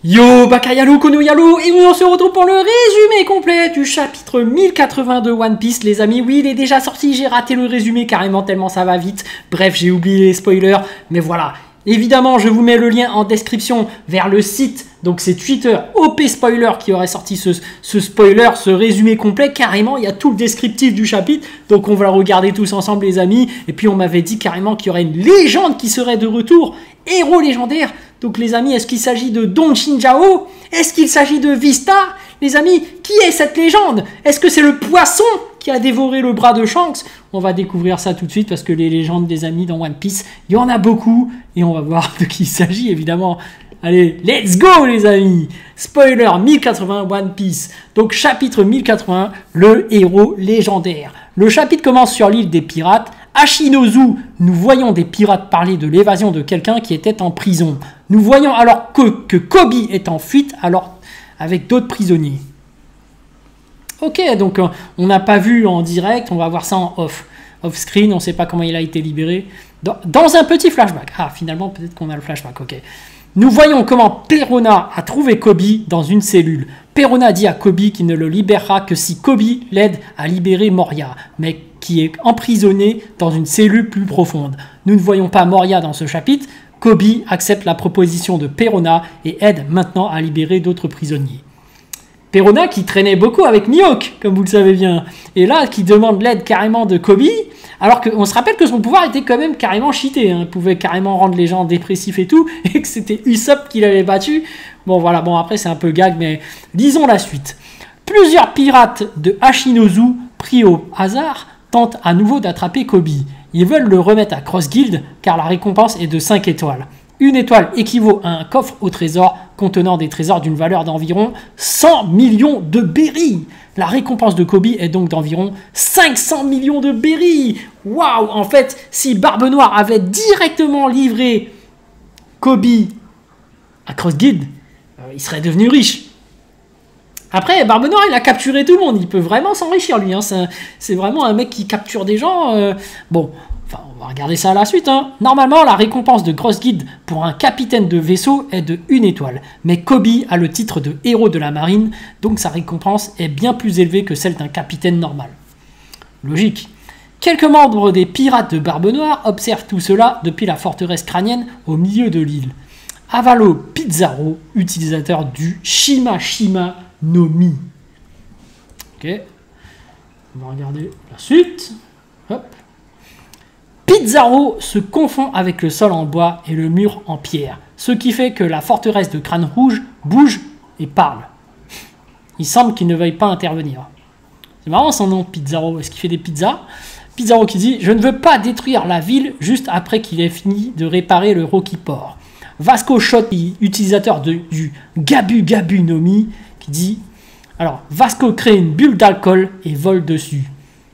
Yo, Bakayalo, Konoyalo, et on se retrouve pour le résumé complet du chapitre 1080 de One Piece, les amis. Oui, il est déjà sorti, j'ai raté le résumé carrément tellement ça va vite. Bref, j'ai oublié les spoilers, mais voilà. Évidemment, je vous mets le lien en description vers le site, donc c'est Twitter OP Spoiler qui aurait sorti ce spoiler, ce résumé complet. Carrément, il y a tout le descriptif du chapitre, donc on va le regarder tous ensemble, les amis. Et puis on m'avait dit carrément qu'il y aurait une légende qui serait de retour, héros légendaire. Donc les amis, est-ce qu'il s'agit de Don Chinjao? Est-ce qu'il s'agit de Vista? Les amis, qui est cette légende? Est-ce que c'est le poisson qui a dévoré le bras de Shanks? On va découvrir ça tout de suite parce que les légendes des amis dans One Piece, il y en a beaucoup et on va voir de qui il s'agit évidemment. Allez, let's go les amis! Spoiler 1080 One Piece. Donc chapitre 1080, le héros légendaire. Le chapitre commence sur l'île des pirates. Ashinozu, nous voyons des pirates parler de l'évasion de quelqu'un qui était en prison. Nous voyons alors que Kobe est en fuite alors avec d'autres prisonniers. Ok, donc on n'a pas vu en direct, on va voir ça en off-screen, on ne sait pas comment il a été libéré. Dans un petit flashback. Ah, finalement, peut-être qu'on a le flashback, ok. Nous voyons comment Perona a trouvé Kobe dans une cellule. Perona dit à Kobe qu'il ne le libérera que si Kobe l'aide à libérer Moria, mais qui est emprisonné dans une cellule plus profonde. Nous ne voyons pas Moria dans ce chapitre. Kobe accepte la proposition de Perona et aide maintenant à libérer d'autres prisonniers. Perona qui traînait beaucoup avec Mihawk, comme vous le savez bien, et là qui demande l'aide carrément de Kobe, alors qu'on se rappelle que son pouvoir était quand même carrément cheaté, hein. Il pouvait carrément rendre les gens dépressifs et tout, et que c'était Usopp qui l'avait battu. Bon voilà, bon après c'est un peu gag, mais lisons la suite. Plusieurs pirates de Ashinozu, pris au hasard, tentent à nouveau d'attraper Kobe. Ils veulent le remettre à Cross Guild, car la récompense est de 5 étoiles. Une étoile équivaut à un coffre au trésor contenant des trésors d'une valeur d'environ 100 millions de berries. La récompense de Kobe est donc d'environ 500 millions de berries. Waouh! En fait, si Barbe Noire avait directement livré Kobe à Cross Guild, il serait devenu riche. Après, Barbe Noire, il a capturé tout le monde. Il peut vraiment s'enrichir, lui. Hein. C'est vraiment un mec qui capture des gens. Bon, enfin, on va regarder ça à la suite. Hein. Normalement, la récompense de Cross Guild pour un capitaine de vaisseau est de 1 étoile. Mais Kobe a le titre de héros de la marine, donc sa récompense est bien plus élevée que celle d'un capitaine normal. Logique. Quelques membres des pirates de Barbe Noire observent tout cela depuis la forteresse crânienne au milieu de l'île. Avalo Pizarro, utilisateur du Shima no Mi. Ok. On va regarder la suite. Hop. Pizarro se confond avec le sol en bois et le mur en pierre, ce qui fait que la forteresse de Crâne Rouge bouge et parle. Il semble qu'il ne veuille pas intervenir. C'est marrant son nom, Pizarro. Est-ce qu'il fait des pizzas? Pizarro qui dit « Je ne veux pas détruire la ville juste après qu'il ait fini de réparer le Rocky Port. » Vasco Shot, utilisateur du Gabu Gabu no Mi, qui dit alors Vasco crée une bulle d'alcool et vole dessus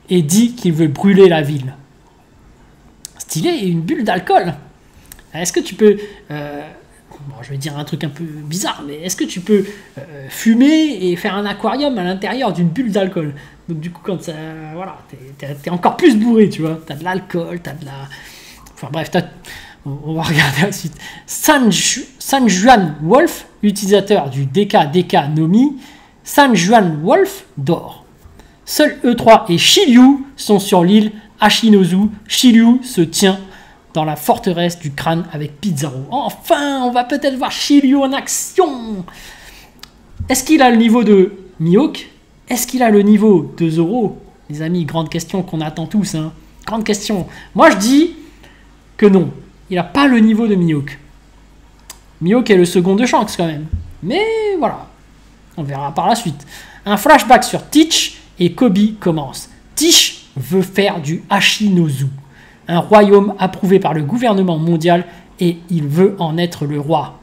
et dit qu'il veut brûler la ville. Stylé, une bulle d'alcool. Est-ce que tu peux bon, je vais dire un truc un peu bizarre, mais est-ce que tu peux fumer et faire un aquarium à l'intérieur d'une bulle d'alcool? Donc du coup quand ça voilà, t'es encore plus bourré, tu vois, t'as de l'alcool, t'as de la enfin bref, on va regarder la suite. San Juan Wolf, utilisateur du DK Nomi, San Juan Wolf dort. Seuls E3 et Shiryu sont sur l'île Ashinozu. Shiryu se tient dans la forteresse du crâne avec Pizarro. Enfin, on va peut-être voir Shiryu en action. Est-ce qu'il a le niveau de Mihawk? Est-ce qu'il a le niveau de Zoro? Les amis, grande question qu'on attend tous. Hein. Grande question. Moi, je dis que non. Il n'a pas le niveau de Mihawk. Mihawk est le second de Shanks quand même. Mais voilà. On verra par la suite. Un flashback sur Teach et Kobe commence. Teach veut faire du Ashinozu, un royaume approuvé par le gouvernement mondial et il veut en être le roi.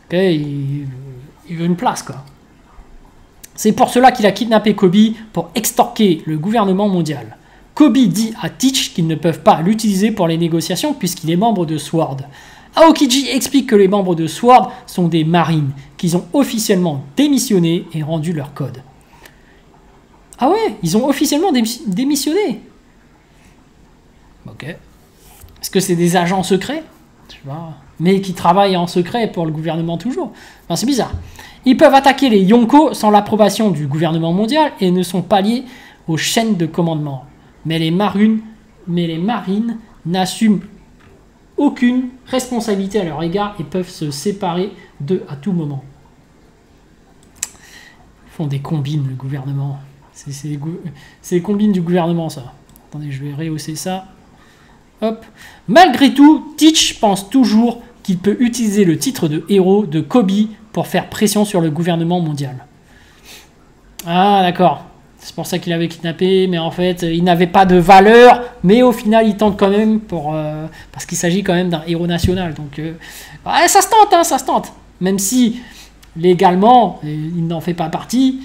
Ok, il veut une place quoi. C'est pour cela qu'il a kidnappé Kobe pour extorquer le gouvernement mondial. Kobe dit à Teach qu'ils ne peuvent pas l'utiliser pour les négociations puisqu'il est membre de SWORD. Aokiji explique que les membres de SWORD sont des marines, qu'ils ont officiellement démissionné et rendu leur code. Ah ouais, ils ont officiellement démissionné. Ok. Est-ce que c'est des agents secrets? Je sais pas. mais qui travaillent en secret pour le gouvernement toujours. Enfin, c'est bizarre. Ils peuvent attaquer les Yonko sans l'approbation du gouvernement mondial et ne sont pas liés aux chaînes de commandement. Mais les marines n'assument aucune responsabilité à leur égard et peuvent se séparer d'eux à tout moment. Ils font des combines, le gouvernement. C'est les combines du gouvernement, ça. Attendez, je vais rehausser ça. Hop. Malgré tout, Teach pense toujours qu'il peut utiliser le titre de héros de Kobe pour faire pression sur le gouvernement mondial. Ah, d'accord. C'est pour ça qu'il avait kidnappé, mais en fait, il n'avait pas de valeur, mais au final, il tente quand même parce qu'il s'agit quand même d'un héros national. Donc, ouais, ça se tente, hein, ça se tente. Même si, légalement, il n'en fait pas partie,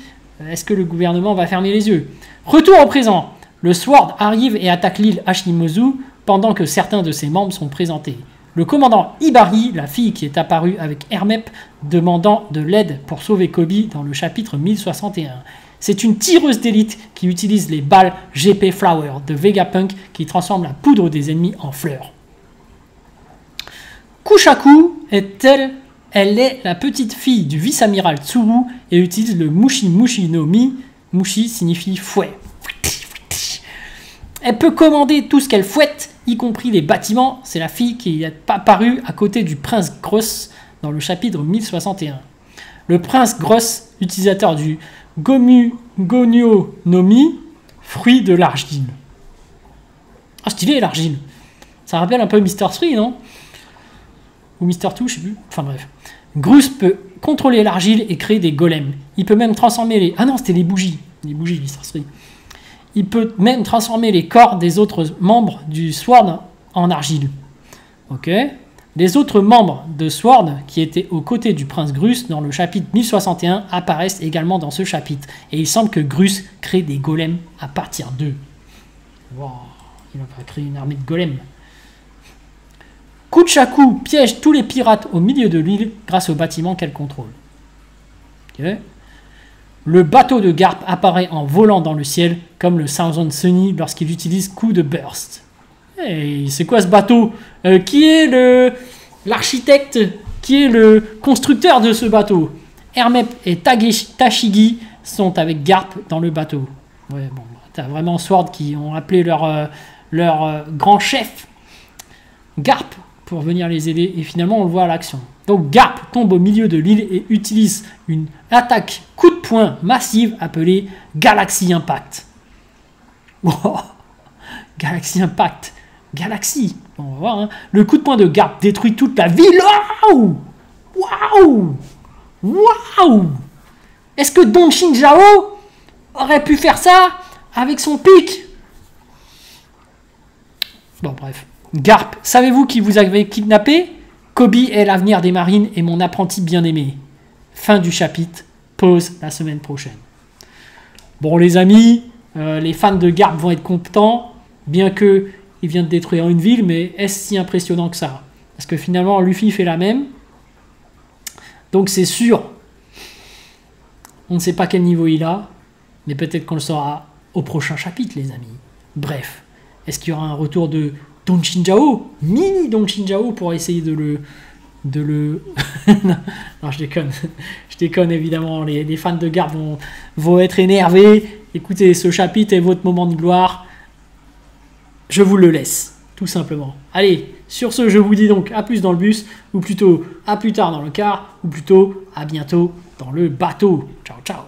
est-ce que le gouvernement va fermer les yeux? Retour au présent. Le Sword arrive et attaque l'île Hashimozu pendant que certains de ses membres sont présentés. Le commandant Hibari, la fille qui est apparue avec Hermep, demandant de l'aide pour sauver Kobe dans le chapitre 1061. C'est une tireuse d'élite qui utilise les balles GP Flower de Vegapunk qui transforment la poudre des ennemis en fleurs. Kushaku elle est la petite fille du vice-amiral Tsuru et utilise le Mushi Mushi no Mi. Mushi signifie fouet. Elle peut commander tout ce qu'elle fouette, y compris les bâtiments. C'est la fille qui est apparue à côté du prince Gross dans le chapitre 1061. Le prince Gross, utilisateur du Gonyo no Mi, fruit de l'argile. Ah, stylé l'argile. Ça rappelle un peu Mr. 3, non? Ou Mr. 2, je sais plus. Enfin bref. Grus peut contrôler l'argile et créer des golems. Il peut même transformer les... Ah non, c'était les bougies. Les bougies, Mr. 3. Il peut même transformer les corps des autres membres du Sword en argile. Ok. Les autres membres de Sword, qui étaient aux côtés du prince Grus dans le chapitre 1061, apparaissent également dans ce chapitre. Et il semble que Grus crée des golems à partir d'eux. Wow. Il va créer une armée de golems. Kuchaku piège tous les pirates au milieu de l'île grâce au bâtiment qu'elle contrôle. Okay. Le bateau de Garp apparaît en volant dans le ciel, comme le Thousand Sunny lorsqu'il utilise coup de burst. Hey, c'est quoi ce bateau? Qui est l'architecte? Qui est le constructeur de ce bateau? Hermep et Tashigi sont avec Garp dans le bateau. Ouais, bon, t'as vraiment Sword qui ont appelé leur grand chef Garp pour venir les aider, et finalement on le voit à l'action. Donc Garp tombe au milieu de l'île et utilise une attaque coup de poing massive appelée Galaxy Impact. Wow. Galaxy Impact. Galaxy. Bon, on va voir. Hein. Le coup de poing de Garp détruit toute la ville. Waouh! Waouh! Waouh! Est-ce que Don Shinjao aurait pu faire ça avec son pic? Bon, bref. Garp, savez-vous qui vous avez kidnappé? Kobe est l'avenir des marines et mon apprenti bien-aimé. Fin du chapitre. Pause la semaine prochaine. Bon, les amis, les fans de Garp vont être contents, bien que il vient de détruire une ville, mais est-ce si impressionnant que ça? Parce que finalement, Luffy fait la même. Donc c'est sûr. On ne sait pas quel niveau il a, mais peut-être qu'on le saura au prochain chapitre, les amis. Bref, est-ce qu'il y aura un retour de Don Shinjao, mini Don Shinjao, pour essayer de le non, je déconne. Je déconne, évidemment. Les fans de Garp vont être énervés. Écoutez, ce chapitre est votre moment de gloire. Je vous le laisse, tout simplement. Allez, sur ce, je vous dis donc à plus dans le bus, ou plutôt à plus tard dans le car, ou plutôt à bientôt dans le bateau. Ciao, ciao.